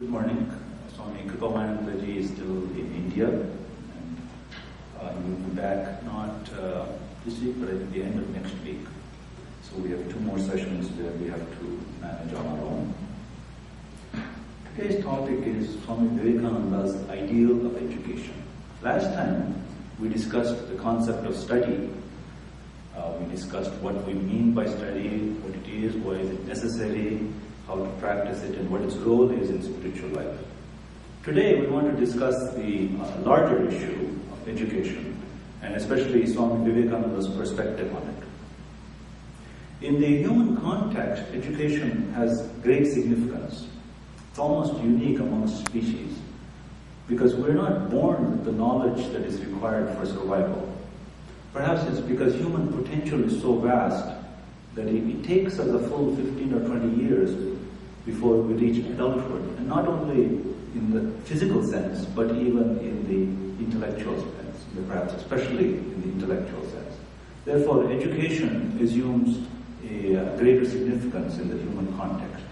Good morning. Swami is still in India. And he will be back not this week, but at the end of next week. So we have 2 more sessions where we have to manage on our own. Today's topic is Swami Vivekananda's ideal of education. Last time we discussed the concept of study. We discussed what we mean by study, what it is, why is it necessary, how to practice it, and what its role is in spiritual life. Today we want to discuss the larger issue of education, and especially Swami Vivekananda's perspective on it. In the human context, education has great significance. It's almost unique amongst species, because we're not born with the knowledge that is required for survival. Perhaps it's because human potential is so vast that it takes us a full 15 or 20 years before we reach adulthood, and not only in the physical sense, but even in the intellectual sense, perhaps especially in the intellectual sense. Therefore, education assumes a greater significance in the human context.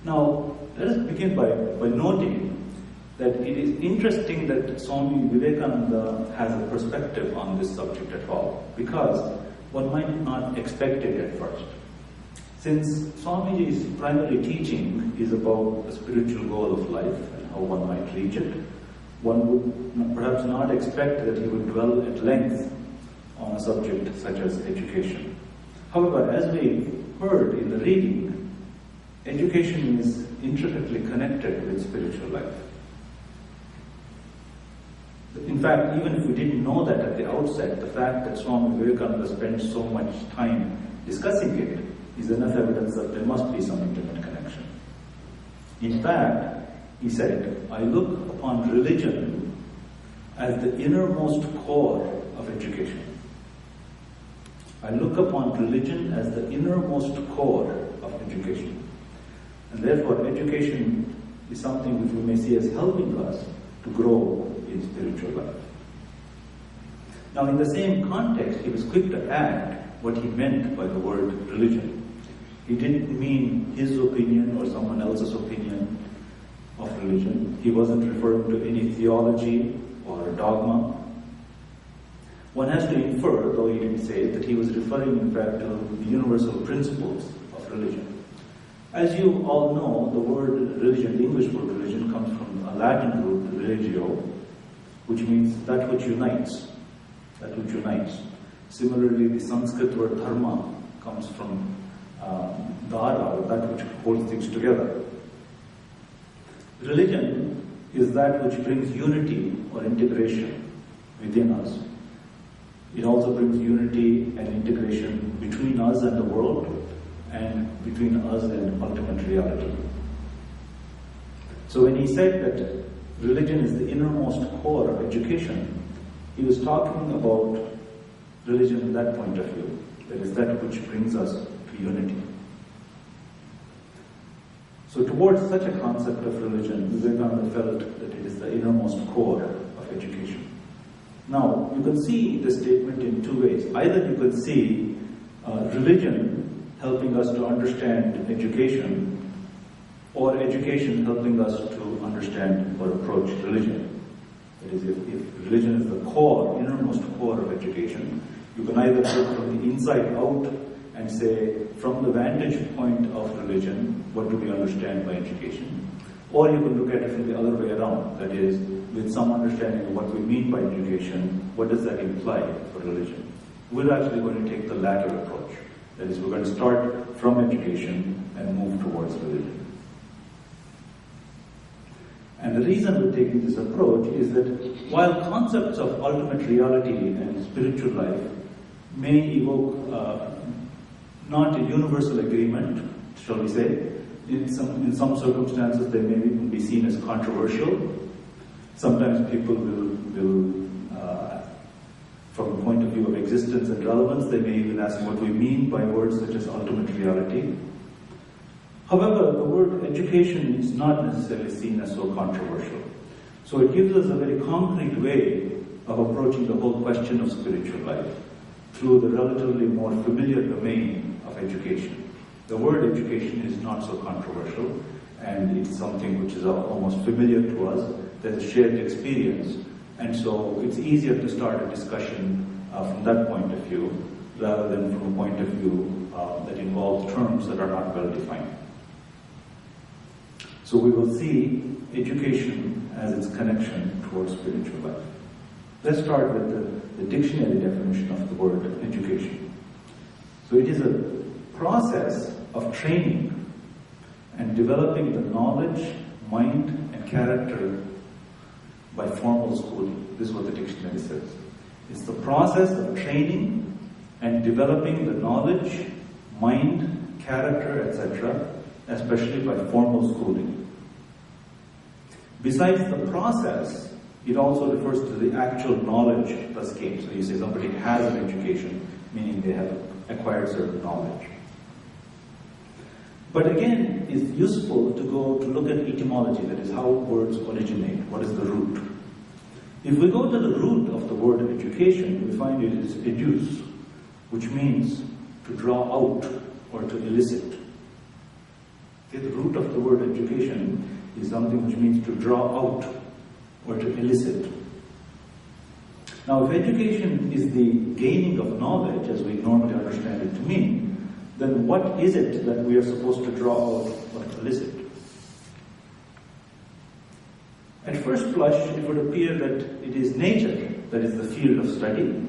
Now, let us begin by noting that it is interesting that Swami Vivekananda has a perspective on this subject at all, because one might not expect it at first. Since Swamiji's primary teaching is about the spiritual goal of life and how one might reach it, one would perhaps not expect that he would dwell at length on a subject such as education. However, as we heard in the reading, education is intricately connected with spiritual life. In fact, even if we didn't know that at the outset, the fact that Swami Vivekananda spent so much time discussing it is enough evidence that there must be some intimate connection. In fact, he said, I look upon religion as the innermost core of education. I look upon religion as the innermost core of education. And therefore, education is something which we may see as helping us to grow in spiritual life. Now, in the same context, he was quick to add what he meant by the word religion. He didn't mean his opinion or someone else's opinion of religion. He wasn't referring to any theology or dogma. One has to infer, though he didn't say it, that he was referring in fact to the universal principles of religion. As you all know, the word religion, the English word religion, comes from a Latin root, religio, which means that which unites. That which unites. Similarly, the Sanskrit word dharma comes from dara, or that which holds things together. Religion is that which brings unity or integration within us. It also brings unity and integration between us and the world, and between us and ultimate reality. So when he said that religion is the innermost core of education, he was talking about religion in that point of view. That is that which brings us to unity. So towards such a concept of religion, Vivekananda felt that it is the innermost core of education. Now, you can see the statement in 2 ways. Either you could see religion helping us to understand education, or education helping us to understand or approach religion. That is, if religion is the core, innermost core of education, you can either look from the inside out and say, from the vantage point of religion, what do we understand by education? Or you can look at it from the other way around, that is, with some understanding of what we mean by education, what does that imply for religion? We're actually going to take the latter approach. That is, we're going to start from education and move towards religion. And the reason we're taking this approach is that while concepts of ultimate reality and spiritual life may evoke not a universal agreement, shall we say, in some circumstances they may even be seen as controversial. Sometimes people will from the point of view of existence and relevance, they may even ask what we mean by words such as ultimate reality. However, the word education is not necessarily seen as so controversial. So it gives us a very concrete way of approaching the whole question of spiritual life through the relatively more familiar domain of education. The word education is not so controversial, and it's something which is almost familiar to us. There's a shared experience, and so it's easier to start a discussion from that point of view, rather than from a point of view that involves terms that are not well defined. So we will see education as its connection towards spiritual life. Let's start with the dictionary definition of the word education. So it is a process of training and developing the knowledge, mind, and character by formal schooling. This is what the dictionary says. It's the process of training and developing the knowledge, mind, character, etc., especially by formal schooling. Besides the process, it also refers to the actual knowledge thus gained. So you say somebody has an education, meaning they have acquired certain knowledge. But again, it's useful to go to look at etymology, that is how words originate, what is the root. If we go to the root of the word education, we find it is educe, which means to draw out or to elicit. Okay, the root of the word education is something which means to draw out or to elicit. Now, if education is the gaining of knowledge, as we normally understand it to mean, then what is it that we are supposed to draw out or to elicit? At first blush, it would appear that it is nature that is the field of study,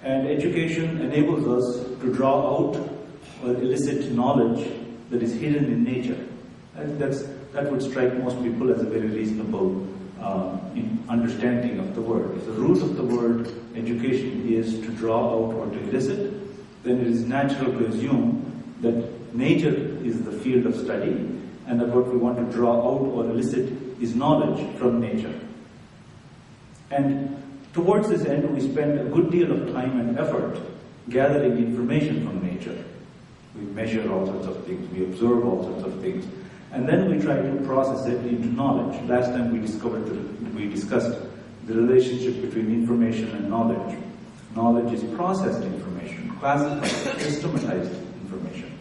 and education enables us to draw out or elicit knowledge that is hidden in nature. And that would strike most people as a very reasonable understanding of the word. If the root of the word education is to draw out or to elicit, then it is natural to assume that nature is the field of study, and that what we want to draw out or elicit is knowledge from nature. And towards this end, we spend a good deal of time and effort gathering information from nature. We measure all sorts of things, we observe all sorts of things, and then we try to process it into knowledge. Last time we discussed the relationship between information and knowledge. Knowledge is processed information, classified, systematized information.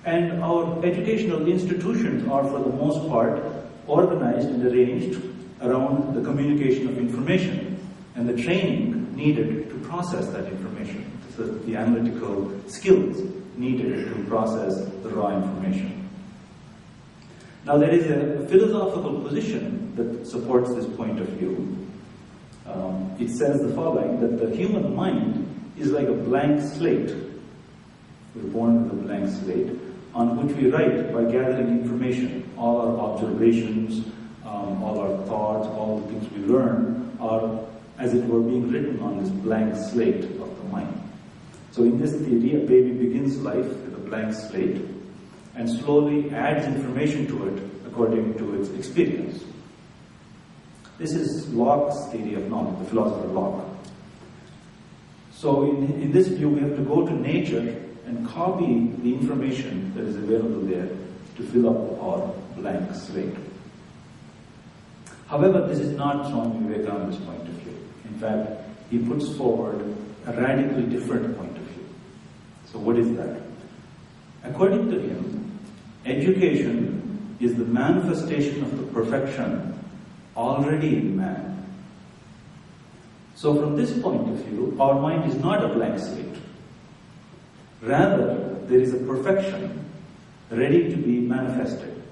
And our educational institutions are, for the most part, organized and arranged around the communication of information and the training needed to process that information. So the analytical skills needed to process the raw information. Now, there is a philosophical position that supports this point of view. It says the following, that the human mind is like a blank slate. We're born with a blank slate, on which we write by gathering information. All our observations, all our thoughts, all the things we learn are, as it were, being written on this blank slate of the mind. So in this theory, a baby begins life with a blank slate and slowly adds information to it according to its experience. This is Locke's theory of knowledge, the philosopher Locke. So in this view, we have to go to nature and copy the information that is available there to fill up our blank slate. However, this is not Swami Vivekananda's point of view. In fact, he puts forward a radically different point of view. So what is that? According to him, education is the manifestation of the perfection already in man. So from this point of view, our mind is not a blank slate. Rather, there is a perfection ready to be manifested.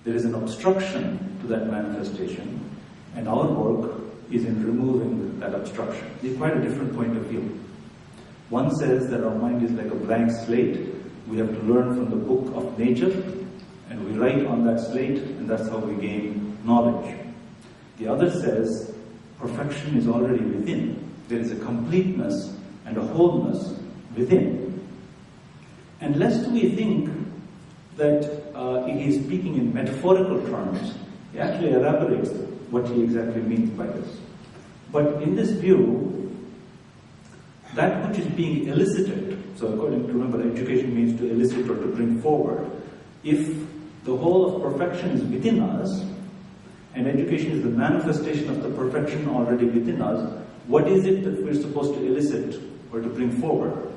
There is an obstruction to that manifestation, and our work is in removing that obstruction. It's quite a different point of view. One says that our mind is like a blank slate. We have to learn from the book of nature, and we write on that slate, and that's how we gain knowledge. The other says perfection is already within. There is a completeness and a wholeness within. And lest we think that he is speaking in metaphorical terms, he actually elaborates what he exactly means by this. But in this view, that which is being elicited, so according to, remember, education means to elicit or to bring forward. If the whole of perfection is within us, and education is the manifestation of the perfection already within us, what is it that we're supposed to elicit or to bring forward?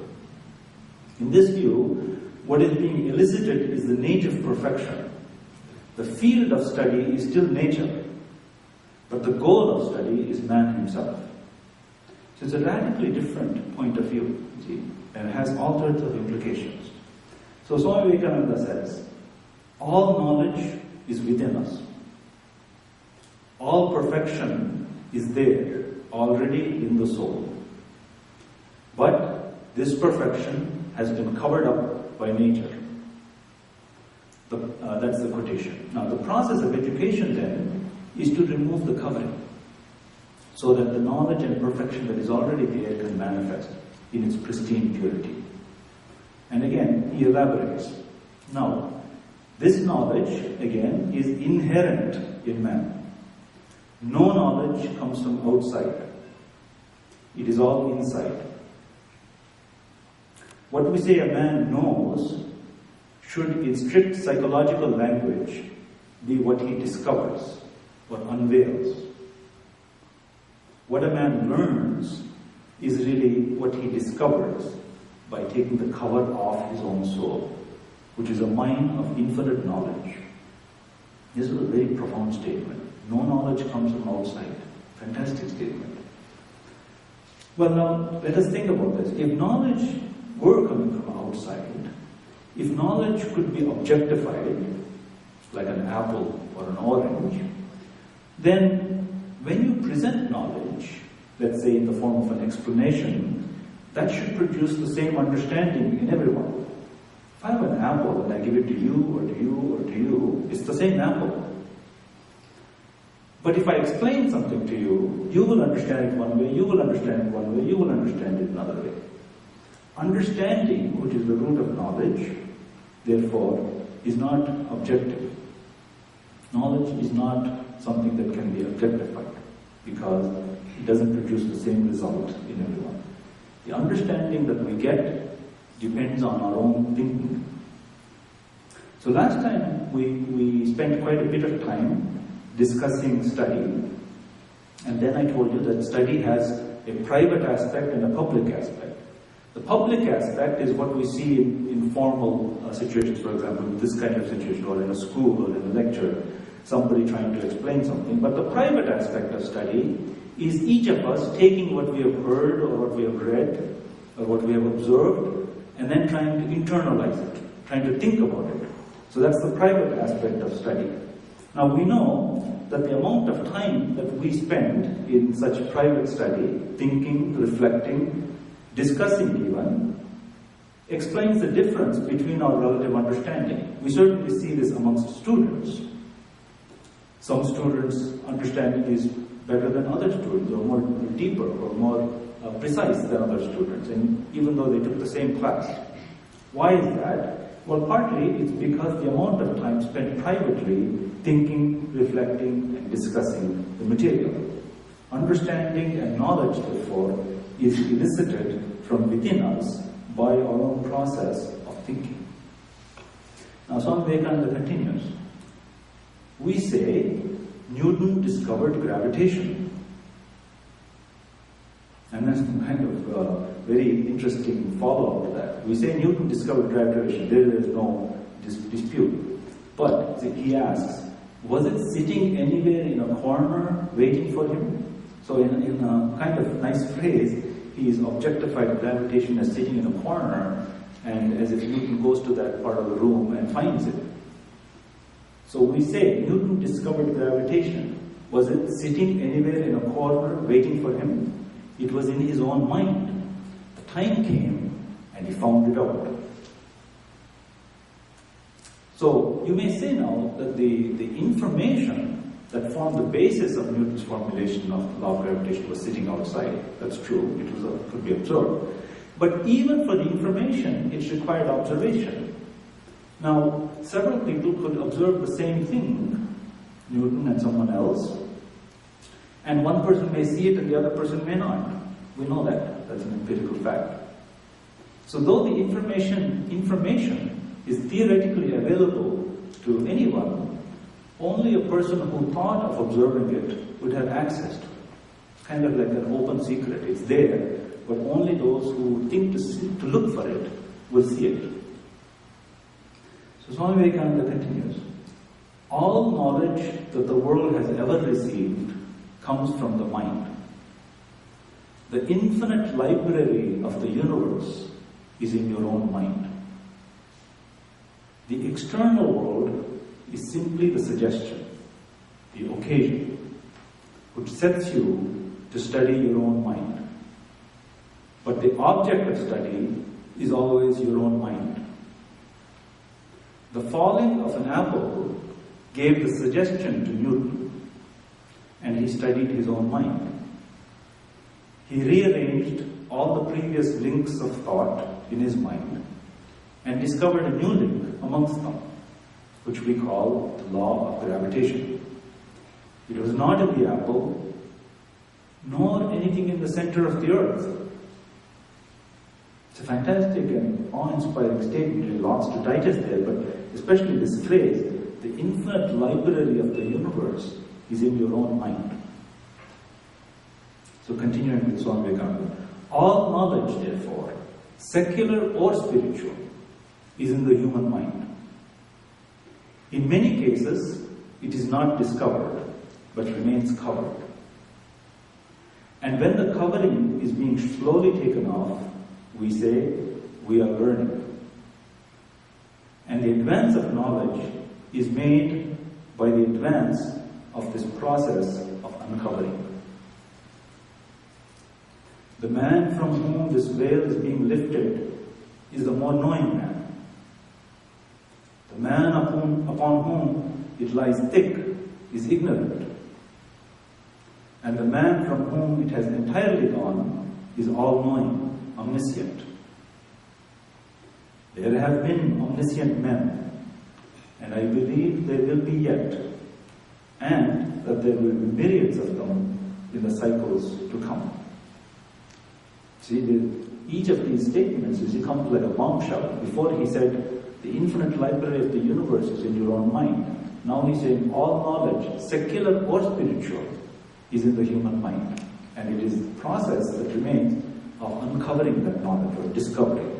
In this view, what is being elicited is the native perfection. The field of study is still nature, but the goal of study is man himself. So it's a radically different point of view, see, and it has all sorts of implications. So Swami Vivekananda says, all knowledge is within us. All perfection is there, already in the soul. But this perfection has been covered up by nature. That's the quotation. Now the process of education then is to remove the covering, so that the knowledge and perfection that is already there can manifest in its pristine purity. And again, he elaborates. Now, this knowledge, again, is inherent in man. No knowledge comes from outside. It is all inside. What we say a man knows should, in strict psychological language, be what he discovers or unveils. What a man learns is really what he discovers by taking the cover off his own soul, which is a mine of infinite knowledge. This is a very profound statement. No knowledge comes from outside. Fantastic statement. Well, now, let us think about this. If knowledge were coming from outside, if knowledge could be objectified, like an apple or an orange, then when you present knowledge, let's say in the form of an explanation, that should produce the same understanding in everyone. If I have an apple and I give it to you, or to you, or to you, it's the same apple. But if I explain something to you, you will understand it one way, you will understand it one way, you will understand it another way. Understanding, which is the root of knowledge, therefore, is not objective. Knowledge is not something that can be objectified, because it doesn't produce the same result in everyone. The understanding that we get depends on our own thinking. So last time we spent quite a bit of time discussing study, and then I told you that study has a private aspect and a public aspect. The public aspect is what we see in formal situations, for example, this kind of situation, or in a school or in a lecture, somebody trying to explain something. But the private aspect of study is each of us taking what we have heard or what we have read or what we have observed and then trying to internalize it, trying to think about it. So that's the private aspect of study. Now we know that the amount of time that we spend in such private study, thinking, reflecting, discussing even, explains the difference between our relative understanding. We certainly see this amongst students. Some students' understanding is better than other students, or more deeper, or more precise than other students, and even though they took the same class. Why is that? Well, partly it's because the amount of time spent privately thinking, reflecting, and discussing the material. Understanding and knowledge, therefore, is elicited from within us by our own process of thinking. Now, Swami Vivekananda continues. We say Newton discovered gravitation. And that's kind of very interesting follow-up to that. We say Newton discovered gravitation. There is no dispute. But he asks, was it sitting anywhere in a corner waiting for him? So in a kind of nice phrase, he is objectified gravitation as sitting in a corner, and as if Newton goes to that part of the room and finds it. So we say Newton discovered gravitation. Was it sitting anywhere in a corner waiting for him? It was in his own mind. The time came and he found it out. So you may say now that the information that formed the basis of Newton's formulation of the law of gravitation was sitting outside. That's true. It could be observed. But even for the information, it required observation. Now, several people could observe the same thing, Newton and someone else, and one person may see it and the other person may not. We know that. That's an empirical fact. So though the information is theoretically available to anyone, only a person who thought of observing it would have access to it. It's kind of like an open secret. It's there, but only those who think to look for it will see it. So Swami Vivekananda continues, all knowledge that the world has ever received comes from the mind. The infinite library of the universe is in your own mind. The external world is simply the suggestion, the occasion, which sets you to study your own mind. But the object of study is always your own mind. The falling of an apple gave the suggestion to Newton, and he studied his own mind. He rearranged all the previous links of thought in his mind and discovered a new link amongst them, which we call the law of gravitation. It was not in the apple, nor anything in the center of the earth. It's a fantastic and awe-inspiring statement. There are lots to digest there, but especially this phrase, the infinite library of the universe is in your own mind. So continuing with Swami Vivekananda, all knowledge, therefore, secular or spiritual, is in the human mind. In many cases, it is not discovered, but remains covered. And when the covering is being slowly taken off, we say, we are learning. And the advance of knowledge is made by the advance of this process of uncovering. The man from whom this veil is being lifted is the more knowing man. The man upon whom it lies thick is ignorant. And the man from whom it has entirely gone is all-knowing, omniscient. There have been omniscient men, and I believe there will be yet, and that there will be myriads of them in the cycles to come. See, each of these statements is come like a bombshell. Before he said, the infinite library of the universe is in your own mind. Now he's saying all knowledge, secular or spiritual, is in the human mind. And it is the process that remains of uncovering that knowledge or discovery.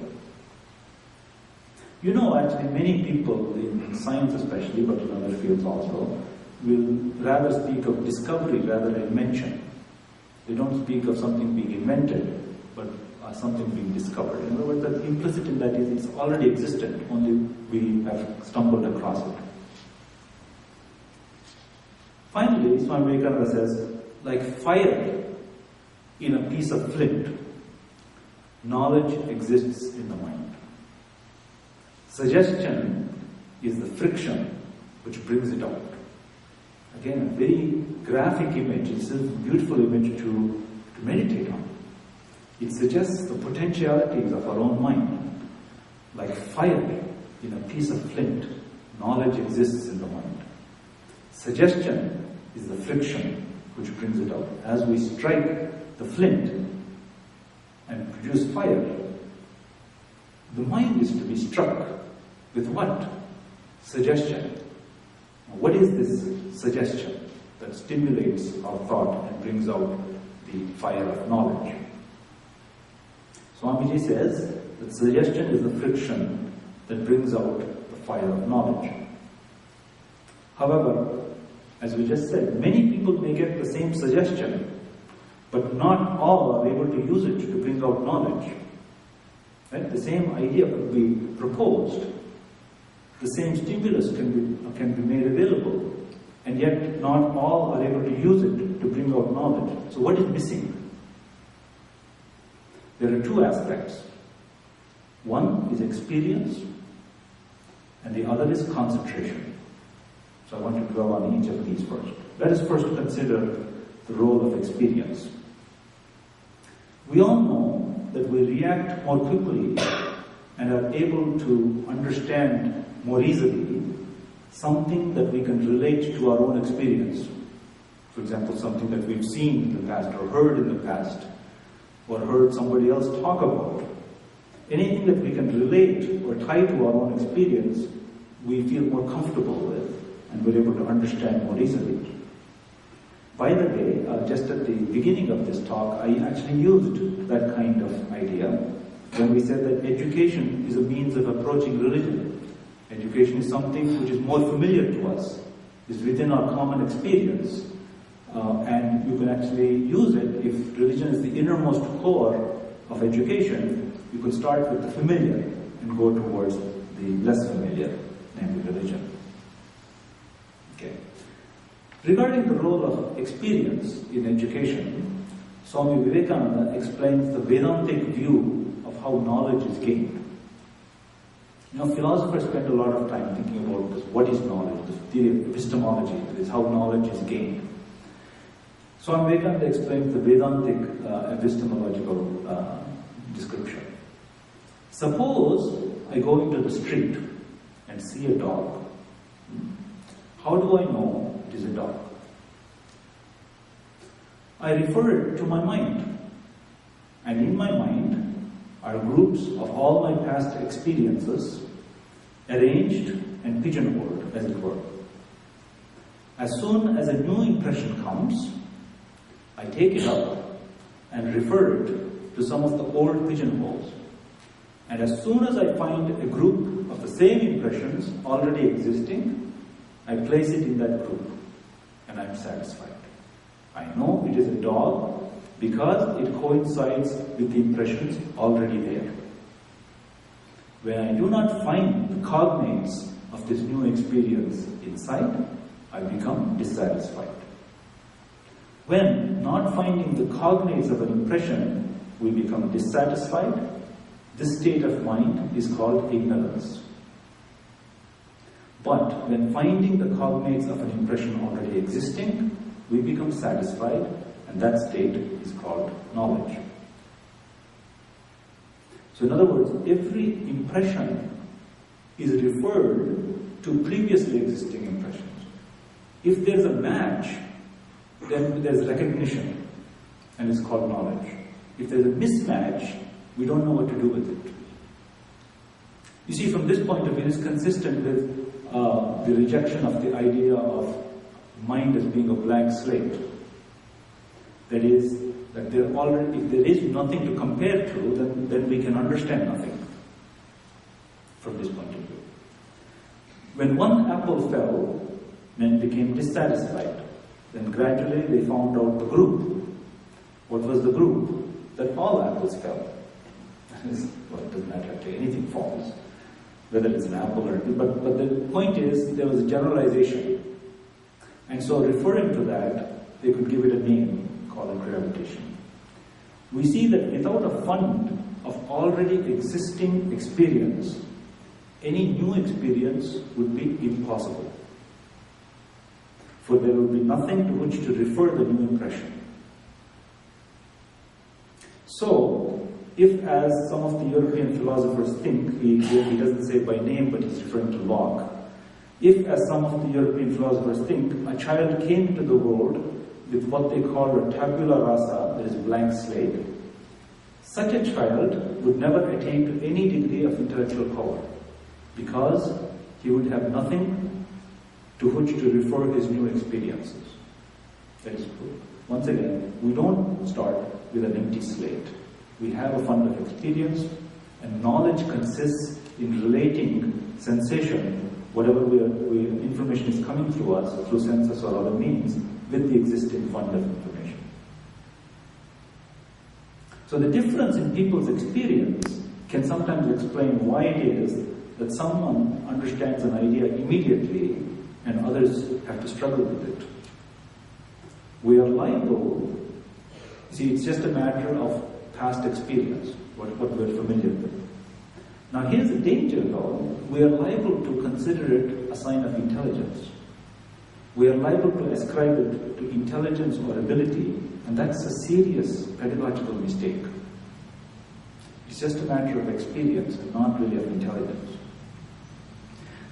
You know, actually many people in science especially, but in other fields also, will rather speak of discovery rather than invention. They don't speak of something being invented, but something being discovered. In other words, that implicit in that is it's already existent, only we have stumbled across it. Finally, Swami Vivekananda says, like fire in a piece of flint, knowledge exists in the mind. Suggestion is the friction which brings it out. Again, a very graphic image. It's a beautiful image to meditate on. It suggests the potentialities of our own mind. Like fire in a piece of flint, knowledge exists in the mind. Suggestion is the friction which brings it out. As we strike the flint and produce fire, the mind is to be struck with what? Suggestion. What is this suggestion that stimulates our thought and brings out the fire of knowledge? Swamiji says that suggestion is the friction that brings out the fire of knowledge. However, as we just said, many people may get the same suggestion, but not all are able to use it to bring out knowledge. Right? The same idea could be proposed. The same stimulus can be made available, and yet not all are able to use it to bring out knowledge. So what is missing? There are two aspects. One is experience, and the other is concentration. So I want to dwell on each of these first. Let us first consider the role of experience. We all know that we react more quickly and are able to understand more easily something that we can relate to our own experience. For example, something that we've seen in the past or heard in the past or heard somebody else talk about. Anything that we can relate or tie to our own experience, we feel more comfortable with and we're able to understand more easily. By the way, just at the beginning of this talk, I actually used that kind of idea when we said that education is a means of approaching religion. Education is something which is more familiar to us, is within our common experience, and you can actually use it. If religion is the innermost core of education, you could start with the familiar and go towards the less familiar, namely religion. Okay. Regarding the role of experience in education, Swami Vivekananda explains the Vedantic view of how knowledge is gained. You know, philosophers spend a lot of time thinking about this. What is knowledge? The theory of epistemology, that is how knowledge is gained. Swami Vivekananda explains the Vedantic epistemological description. Suppose I go into the street and see a dog. How do I know it is a dog? I refer it to my mind. And in my mind are groups of all my past experiences arranged and pigeonholed, as it were. As soon as a new impression comes, I take it up and refer it to some of the old pigeonholes. And as soon as I find a group of the same impressions already existing, I place it in that group and I'm satisfied. I know it is a dog because it coincides with the impressions already there. When I do not find the cognates of this new experience inside, I become dissatisfied. When not finding the cognates of an impression, we become dissatisfied, this state of mind is called ignorance. But when finding the cognates of an impression already existing, we become satisfied, and that state is called knowledge. So in other words, every impression is referred to previously existing impressions. If there's a match, then there's recognition, and it's called knowledge. If there's a mismatch, we don't know what to do with it. You see, from this point of view, it's consistent with the rejection of the idea of mind as being a blank slate. That is, that if there is nothing to compare to, then we can understand nothing from this point of view. When one apple fell, men became dissatisfied. Then gradually they found out the group. What was the group? That all apples fell. Well, it doesn't matter if anything falls, whether it's an apple or but the point is there was a generalization. And so referring to that, they could give it a name, call it gravitation. We see that without a fund of already existing experience, any new experience would be impossible. For there would be nothing to which to refer the new impression. So, if as some of the European philosophers think, he doesn't say by name, but he's referring to Locke. If, as some of the European philosophers think, a child came into the world with what they call a tabula rasa, that is blank slate, such a child would never attain to any degree of intellectual power, because he would have nothing to which to refer his new experiences. That is true. Once again, we don't start with an empty slate. We have a fund of experience, and knowledge consists in relating sensation, whatever information is coming through us, through senses or other means, with the existing fund of information. So the difference in people's experience can sometimes explain why it is that someone understands an idea immediately and others have to struggle with it. We are liable, see, it's just a matter of past experience, what we're familiar with. Now here's the danger though, we are liable to consider it a sign of intelligence. We are liable to ascribe it to intelligence or ability, and that's a serious pedagogical mistake. It's just a matter of experience and not really of intelligence.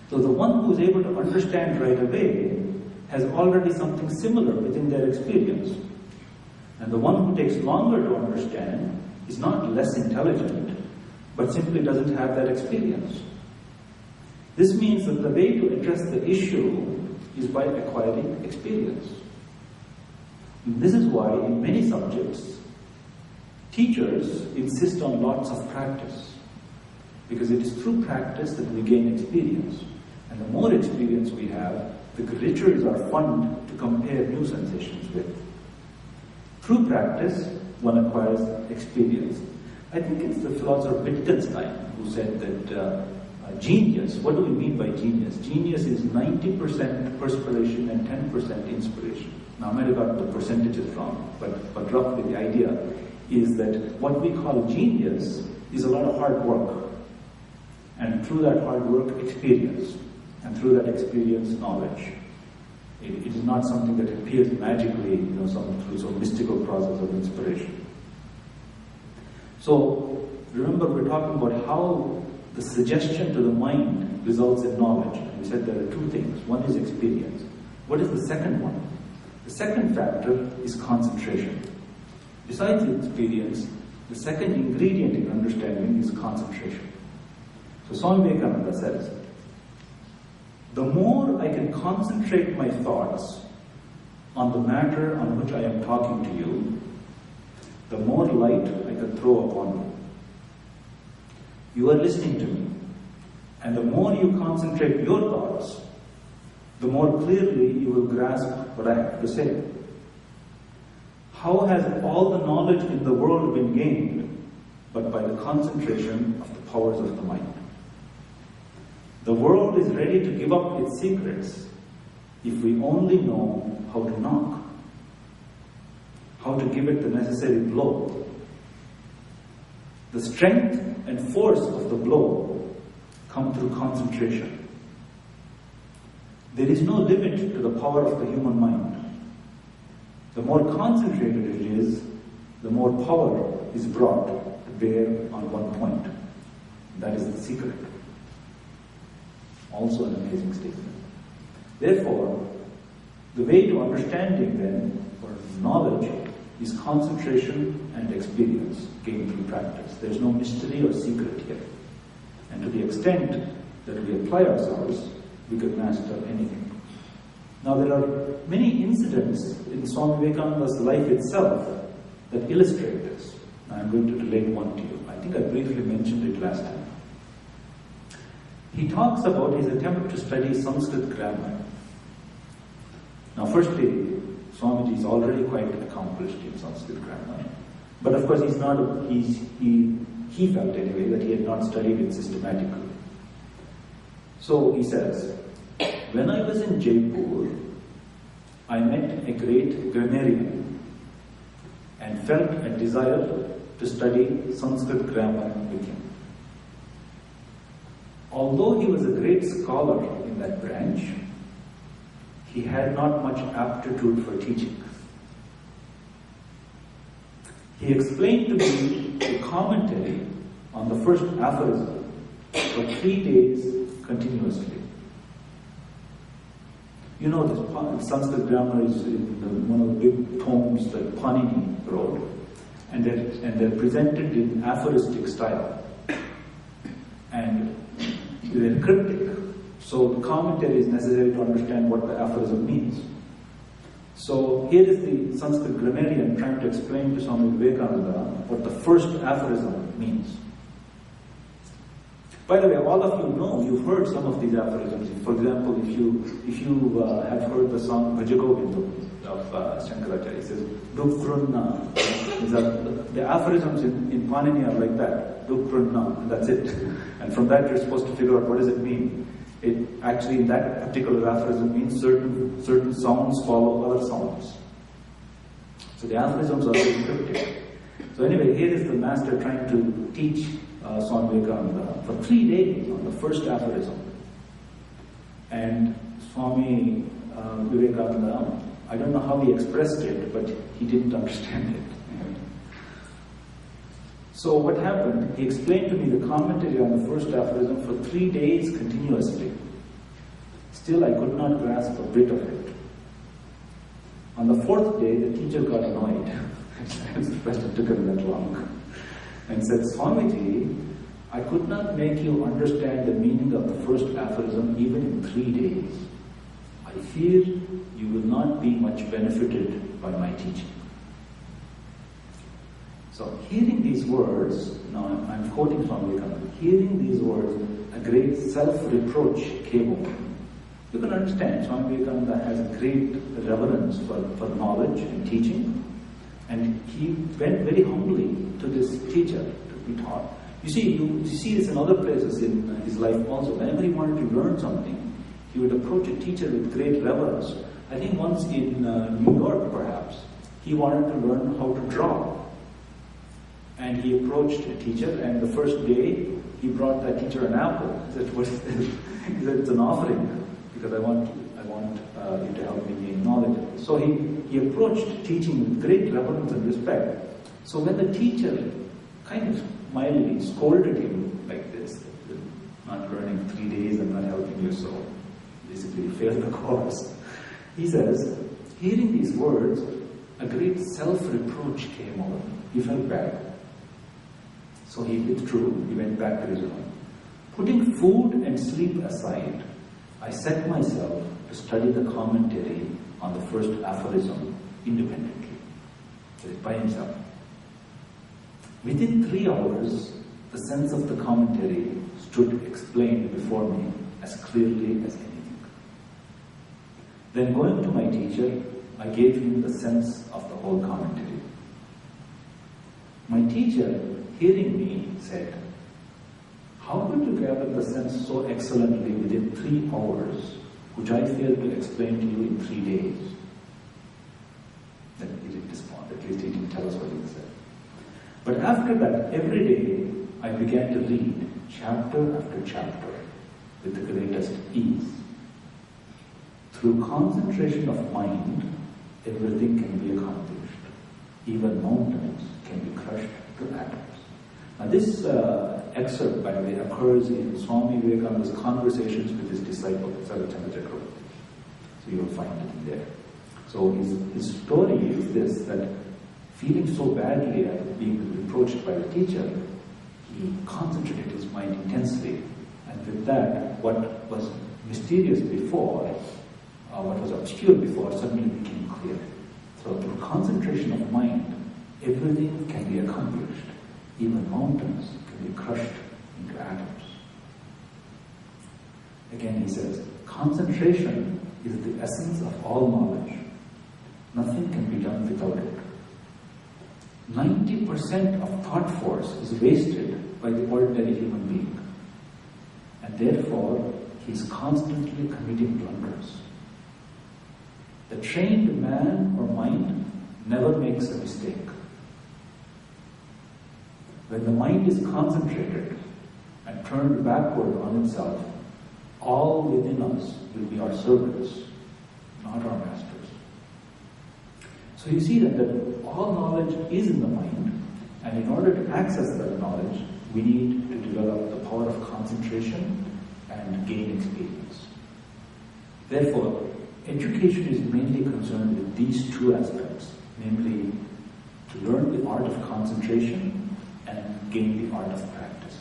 So the one who is able to understand right away has already something similar within their experience. And the one who takes longer to understand is not less intelligent, but simply doesn't have that experience. This means that the way to address the issue is by acquiring experience. And this is why in many subjects, teachers insist on lots of practice. Because it is through practice that we gain experience. And the more experience we have, the richer is our fund to compare new sensations with. Through practice, one acquires experience. I think it's the philosopher Wittgenstein who said that genius, what do we mean by genius? Genius is 90% perspiration and 10% inspiration. Now, I might have got the percentages wrong, but roughly the idea is that what we call genius is a lot of hard work. And through that hard work, experience. And through that experience, knowledge. It is not something that appears magically, through some mystical process of inspiration. So, remember we're talking about how the suggestion to the mind results in knowledge. And we said there are two things. One is experience. What is the second one? The second factor is concentration. Besides the experience, the second ingredient in understanding is concentration. So Swami Vivekananda says, the more I can concentrate my thoughts on the matter on which I am talking to you, the more light I can throw upon you. You are listening to me, and the more you concentrate your thoughts, the more clearly you will grasp what I have to say. How has all the knowledge in the world been gained? But by the concentration of the powers of the mind. The world is ready to give up its secrets if we only know how to knock, how to give it the necessary blow. The strength and force of the blow come through concentration. There is no limit to the power of the human mind. The more concentrated it is, the more power is brought to bear on one point. That is the secret. Also an amazing statement. Therefore, the way to understanding then, or knowledge, is concentration and experience gained through practice. There is no mystery or secret here. And to the extent that we apply ourselves, we can master anything. Now there are many incidents in Swami Vivekananda's life itself that illustrate this. I'm going to relate one to you. I think I briefly mentioned it last time. He talks about his attempt to study Sanskrit grammar. Now firstly, Swamiji is already quite accomplished in Sanskrit grammar. But of course he felt anyway that he had not studied it systematically. So he says, when I was in Jaipur, I met a great grammarian and felt a desire to study Sanskrit grammar with him. Although he was a great scholar in that branch, he had not much aptitude for teaching. He explained to me the commentary on the first aphorism for 3 days continuously. You know this Sanskrit grammar is in one of the big tomes that Panini wrote, and they're presented in aphoristic style. And they're cryptic. So the commentary is necessary to understand what the aphorism means. So here is the Sanskrit grammarian trying to explain to Swami Vivekananda what the first aphorism means. By the way, all of you know, you've heard some of these aphorisms. For example, if you have heard the song Bhajagovinda of Shankaracharya, it says, Dukrunna. The aphorisms in Panini are like that. Dukrunna, and that's it. And from that you're supposed to figure out what does it mean. It actually, in that particular aphorism, means certain sounds follow other sounds. So the aphorisms are very cryptic. So anyway, here is the master trying to teach Swami Vivekananda for 3 days on the first aphorism. And Swami Vivekananda, I don't know how he expressed it, but he didn't understand it. So what happened, he explained to me the commentary on the first aphorism for 3 days continuously. Still, I could not grasp a bit of it. On the 4th day, the teacher got annoyed. I'm surprised it took him that long. And said, Swamiji, I could not make you understand the meaning of the first aphorism even in 3 days. I fear you will not be much benefited by my teaching. So hearing these words, now I'm quoting from Vivekananda, hearing these words, a great self-reproach came over me. You can understand, Swami Vivekananda has a great reverence for knowledge and teaching, and he went very humbly to this teacher to be taught. You see this in other places in his life also. Whenever he wanted to learn something, he would approach a teacher with great reverence. I think once in New York, perhaps, he wanted to learn how to draw. And he approached a teacher, and the first day, he brought that teacher an apple. He said, "What is this?" He said, "It's an offering, because I want you to help me gain knowledge." So he approached teaching with great reverence and respect. So when the teacher kind of mildly scolded him like this, "Not learning 3 days and not helping you, so basically failed the course," he says, hearing these words, a great self-reproach came over him. He felt bad. So he withdrew, he went back to his room. Putting food and sleep aside, I set myself to study the commentary on the first aphorism independently, by himself. Within 3 hours, the sense of the commentary stood explained before me as clearly as anything. Then going to my teacher, I gave him the sense of the whole commentary. My teacher, hearing me, said, "How could you gather the sense so excellently within 3 hours, which I failed to explain to you in 3 days?" Then he didn't respond, at least he didn't tell us what he said. But after that, every day, I began to read chapter after chapter with the greatest ease. Through concentration of mind, everything can be accomplished. Even mountains can be crushed to atoms. Now this excerpt, by the way, occurs in Swami Vivekananda's conversations with his disciple, Sarachandra Chakravarti. So you will find it in there. So his story is this, that feeling so badly at being reproached by the teacher, he concentrated his mind intensely. And with that, what was mysterious before, what was obscure before, suddenly became clear. So through concentration of mind, everything can be accomplished. Even mountains can be crushed into atoms. Again he says, concentration is the essence of all knowledge. Nothing can be done without it. 90% of thought force is wasted by the ordinary human being. And therefore, he is constantly committing blunders. The trained man or mind never makes a mistake. When the mind is concentrated and turned backward on itself, all within us will be our servants, not our masters. So you see that all knowledge is in the mind, and in order to access that knowledge, we need to develop the power of concentration and gain experience. Therefore, education is mainly concerned with these 2 aspects, namely to learn the art of concentration and gain the art of practice.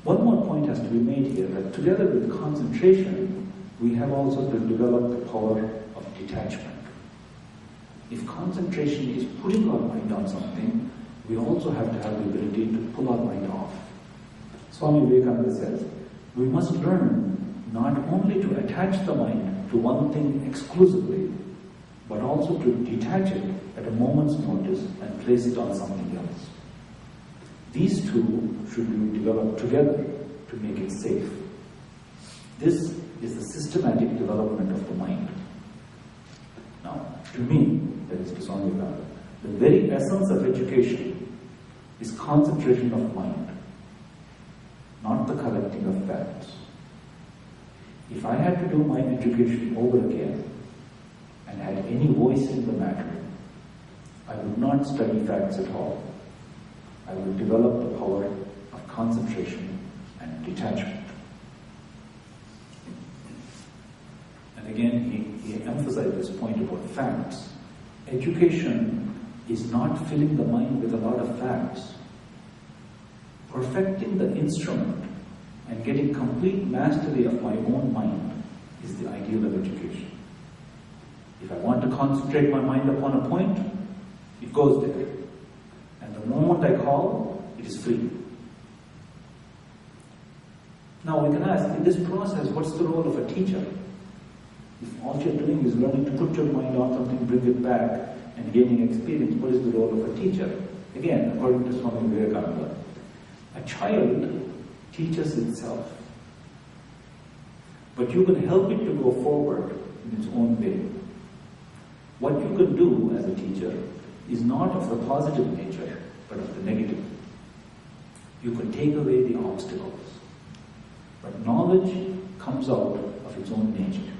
One more point has to be made here, that together with concentration, we have also to develop the power of detachment. If concentration is putting our mind on something, we also have to have the ability to pull our mind off. Swami Vivekananda says, we must learn not only to attach the mind to one thing exclusively, but also to detach it at a moment's notice and place it on something else. These 2 should be developed together to make it safe. This is the systematic development of the mind. Now, to me, that is to Swami Vivekananda, the very essence of education is concentration of mind, not the collecting of facts. If I had to do my education over again and had any voice in the matter, I would not study facts at all. I would develop the power of concentration and detachment. And again, he emphasized this point about facts. Education is not filling the mind with a lot of facts. Perfecting the instrument and getting complete mastery of my own mind is the ideal of education. If I want to concentrate my mind upon a point, it goes there. And the moment I call, it is free. Now we can ask, in this process, what's the role of a teacher? If all you're doing is learning to put your mind on something, bring it back, and gaining experience, what is the role of a teacher? Again, according to Swami Vivekananda, a child teaches itself. But you can help it to go forward in its own way. What you can do as a teacher is not of the positive nature, but of the negative. You can take away the obstacles. But knowledge comes out of its own nature.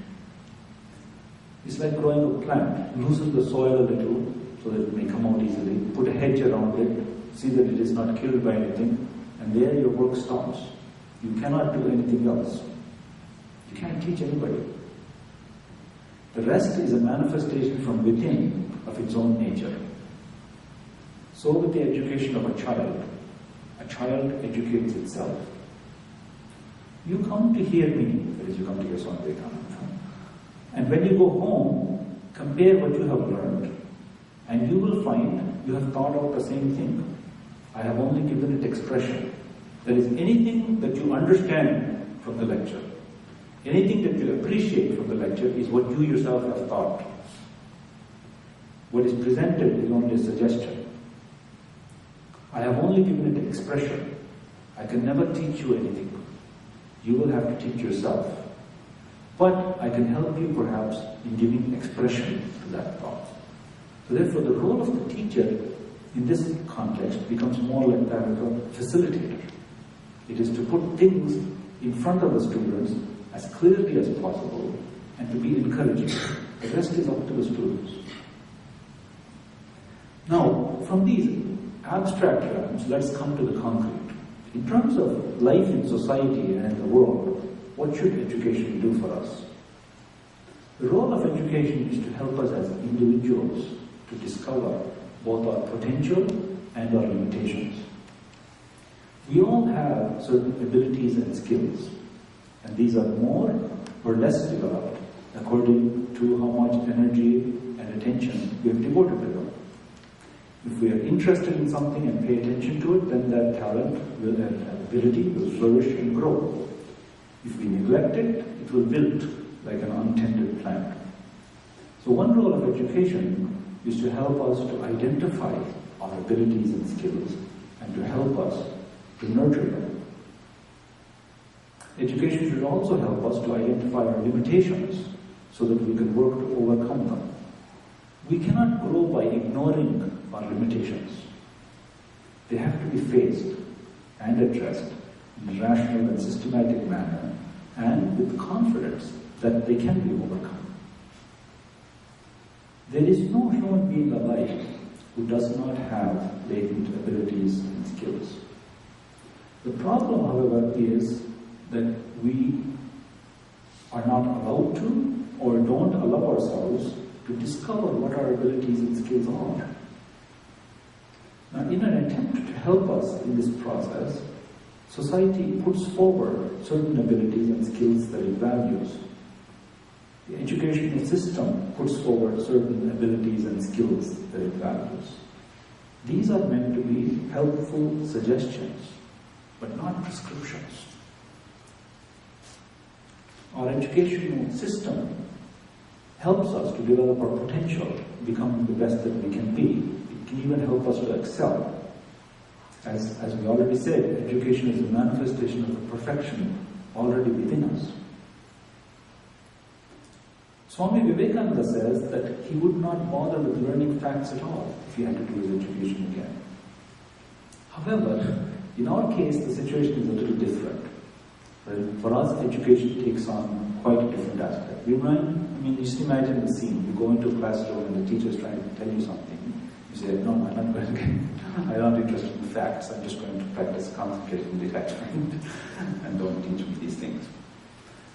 It's like growing a plant. Loosen the soil a little so that it may come out easily. Put a hedge around it. See that it is not killed by anything. And there your work stops. You cannot do anything else. You can't teach anybody. The rest is a manifestation from within of its own nature. So with the education of a child educates itself. You come to hear me, that is, you come to hear Swami Vivekananda. And when you go home, compare what you have learned, and you will find you have thought out the same thing. I have only given it expression. There is anything that you understand from the lecture, anything that you appreciate from the lecture is what you yourself have thought. What is presented is only a suggestion. I have only given it expression. I can never teach you anything. You will have to teach yourself. But I can help you perhaps in giving expression to that thought. So therefore the role of the teacher in this context becomes more like that of a facilitator. It is to put things in front of the students as clearly as possible and to be encouraging. The rest is up to the students. Now, from these abstract realms, let's come to the concrete. In terms of life in society and in the world, what should education do for us? The role of education is to help us as individuals to discover both our potential and our limitations. We all have certain abilities and skills, and these are more or less developed according to how much energy and attention we have devoted to them. If we are interested in something and pay attention to it, then that talent and ability will flourish and grow. If we neglect it, it will wilt like an untended plant. So one role of education is to help us to identify our abilities and skills and to help us to nurture them. Education should also help us to identify our limitations so that we can work to overcome them. We cannot grow by ignoring our limitations. They have to be faced and addressed in a rational and systematic manner and with confidence that they can be overcome. There is no human being alive who does not have latent abilities and skills. The problem, however, is that we are not allowed to or don't allow ourselves to discover what our abilities and skills are. Now, in an attempt to help us in this process, society puts forward certain abilities and skills that it values. The educational system puts forward certain abilities and skills that it values. These are meant to be helpful suggestions, but not prescriptions. Our educational system helps us to develop our potential, becoming the best that we can be. It can even help us to excel. As we already said, education is a manifestation of the perfection already within us. Swami Vivekananda says that he would not bother with learning facts at all if he had to do his education again. However, in our case, the situation is a little different. For us, education takes on quite a different aspect. You just imagine the scene. You go into a classroom and the teacher is trying to tell you something. You say, no, I'm not going to I'm not interested in the facts. I'm just going to practice concentration and detachment and don't teach me these things.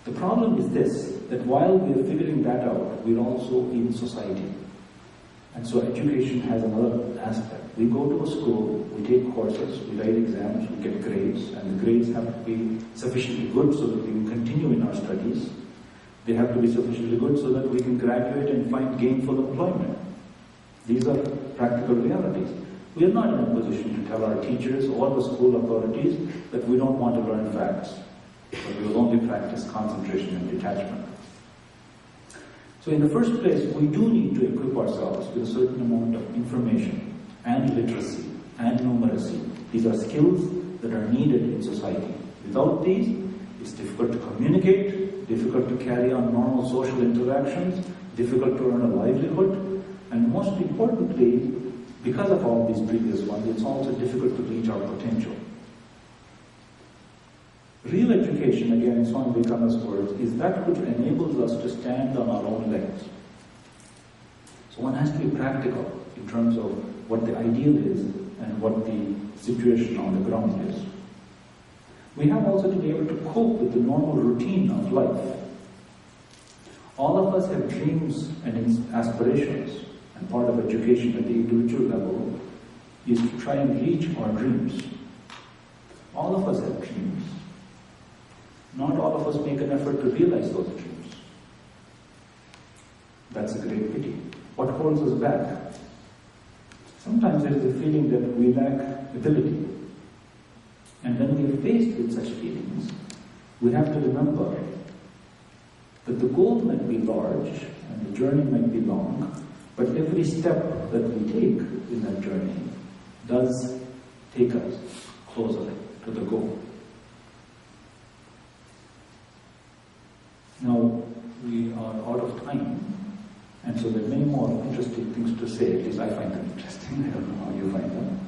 The problem is this, that while we're figuring that out, we're also in society. And so education has another aspect. We go to a school, we take courses, we write exams, we get grades, and the grades have to be sufficiently good so that we can continue in our studies. They have to be sufficiently good so that we can graduate and find gainful employment. These are practical realities. We are not in a position to tell our teachers or the school authorities that we don't want to learn facts, but we will only practice concentration and detachment. So in the first place, we do need to equip ourselves with a certain amount of information and literacy and numeracy. These are skills that are needed in society. Without these, it's difficult to communicate, difficult to carry on normal social interactions, difficult to earn a livelihood, and most importantly, because of all these previous ones, it's also difficult to reach our potential. Real education, again in Swami Vivekananda's words, is that which enables us to stand on our own legs. So one has to be practical in terms of what the ideal is and what the situation on the ground is. We have also to be able to cope with the normal routine of life. All of us have dreams and aspirations, and part of education at the individual level is to try and reach our dreams. All of us have dreams. Not all of us make an effort to realize those dreams. That's a great pity. What holds us back? Sometimes there is a feeling that we lack ability. And when we are faced with such feelings, we have to remember that the goal might be large and the journey might be long, but every step that we take in that journey does take us closer to the goal. Now, we are out of time, and so there are many more interesting things to say. At least I find them interesting. I don't know how you find them.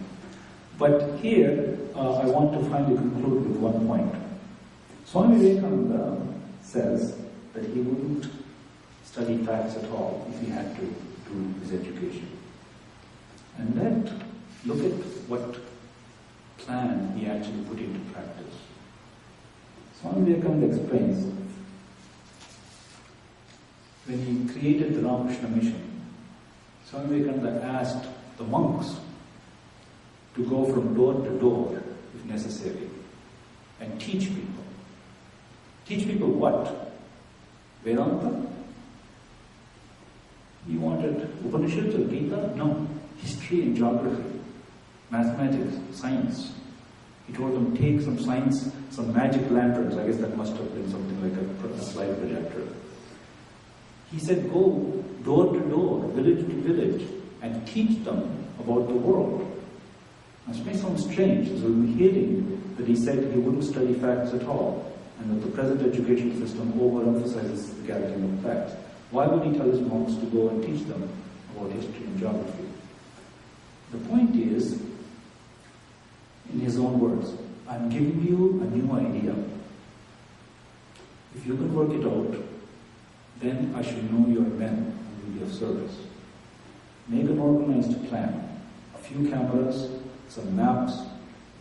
But here, I want to finally conclude with one point. Swami Vivekananda says that he wouldn't study facts at all if he had to do his education. And then look at what plan he actually put into practice. Swami Vivekananda explains, when he created the Ramakrishna mission, Swami Vivekananda asked the monks to go from door to door, if necessary, and teach people. Teach people what? Vedanta? He wanted Upanishads or Gita? No. History and geography, mathematics, science. He told them, take some science, some magic lanterns. I guess that must have been something like a slide projector. He said, go door to door, village to village, and teach them about the world. Now, it may sound strange, as we'll be hearing that he said he wouldn't study facts at all, and that the present education system overemphasizes the gathering of facts. Why would he tell his monks to go and teach them about history and geography? The point is, in his own words, I'm giving you a new idea. If you can work it out, then I should know your men and will be of service. Make an organized plan. A few cameras, some maps,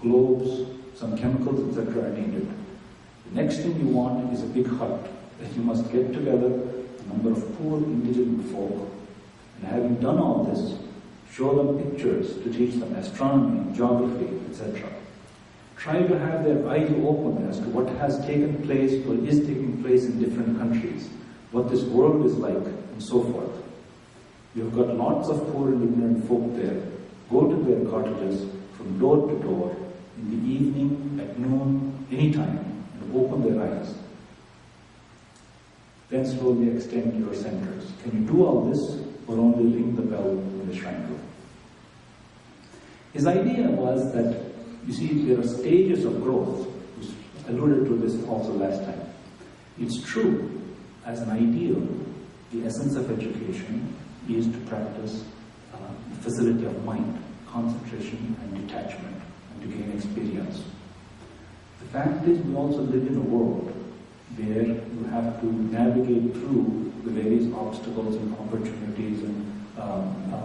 globes, some chemicals, etc. are needed. The next thing you want is a big hut. That you must get together a number of poor indigent folk, and having done all this, show them pictures to teach them astronomy, geography, etc. Try to have their eyes open as to what has taken place or is taking place in different countries, what this world is like, and so forth. You've got lots of poor and ignorant folk there. Go to their cottages from door to door, in the evening, at noon, anytime, and open their eyes. Then slowly extend your centers. Can you do all this, or only ring the bell in the shrine room? His idea was that, you see, there are stages of growth. We alluded to this also last time. It's true, as an ideal, the essence of education is to practice the facility of mind, concentration and detachment, and to gain experience. The fact is, we also live in a world where you have to navigate through the various obstacles and opportunities and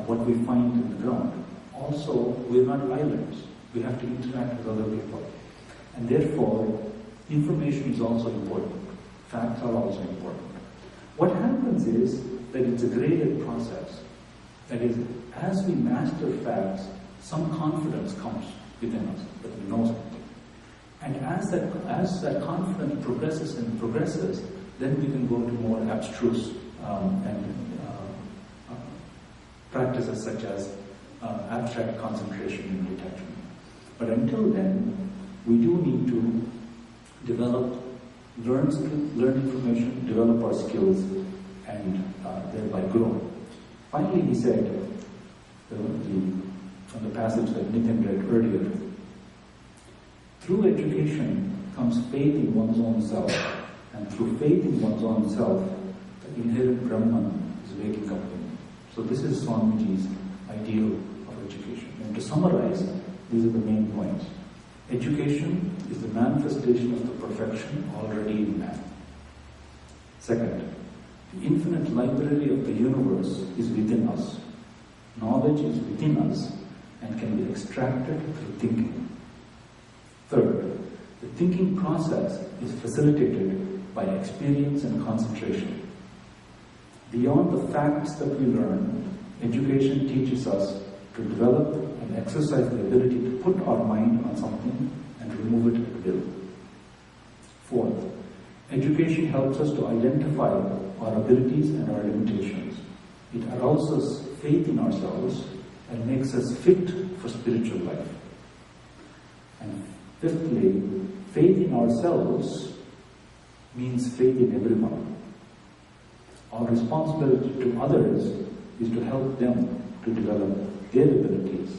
what we find in the ground. Also, we're not islands. We have to interact with other people. And therefore, information is also important. Facts are also important. What happens is that it's a graded process. That is, as we master facts, some confidence comes within us that we know something. And as that confidence progresses and progresses, then we can go to more abstruse practices such as abstract concentration and detachment. But until then, we do need to develop, learn information, develop our skills, and thereby grow. Finally, he said, from the passage that Nitin read earlier, through education comes faith in one's own self, and through faith in one's own self, the inherent Brahman is waking up in. So this is Swamiji's ideal of education. And to summarize, these are the main points. Education is the manifestation of the perfection already in man. Second, the infinite library of the universe is within us. Knowledge is within us and can be extracted through thinking. Third, the thinking process is facilitated by experience and concentration. Beyond the facts that we learn, education teaches us to develop and exercise the ability to put our mind on something and remove it at will. Fourth, education helps us to identify our abilities and our limitations. It arouses faith in ourselves and makes us fit for spiritual life. And fifthly, faith in ourselves means faith in everyone. Our responsibility to others is to help them to develop their abilities